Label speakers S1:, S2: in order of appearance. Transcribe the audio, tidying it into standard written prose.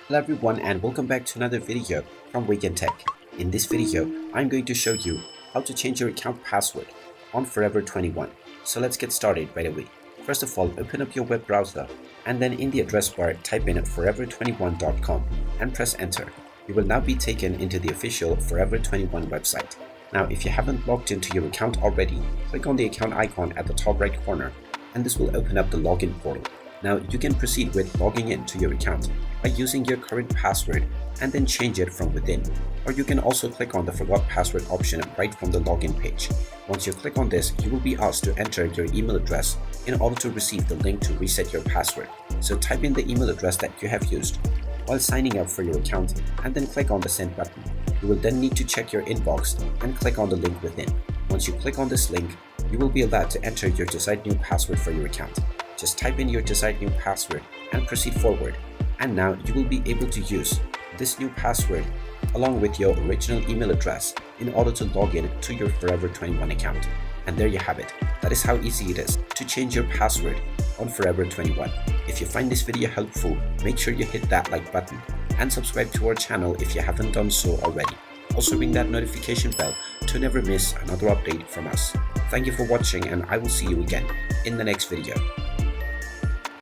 S1: Hello everyone and welcome back to another video from Wake&Tech. In this video, I'm going to show you how to change your account password on Forever 21. So let's get started right away. First of all, open up your web browser and then in the address bar type in forever21.com and press enter. You will now be taken into the official Forever 21 website. Now if you haven't logged into your account already, click on the account icon at the top right corner and this will open up the login portal. Now you can proceed with logging in to your account by using your current password and then change it from within. Or you can also click on the forgot password option right from the login page. Once you click on this, you will be asked to enter your email address in order to receive the link to reset your password. So type in the email address that you have used while signing up for your account and then click on the send button. You will then need to check your inbox and click on the link within. Once you click on this link, you will be allowed to enter your desired new password for your account. Just type in your desired new password and proceed forward. And now you will be able to use this new password along with your original email address in order to log in to your Forever 21 account. And there you have it. That is how easy it is to change your password on Forever 21. If you find this video helpful, make sure you hit that like button and subscribe to our channel if you haven't done so already. Also ring that notification bell to never miss another update from us. Thank you for watching and I will see you again in the next video.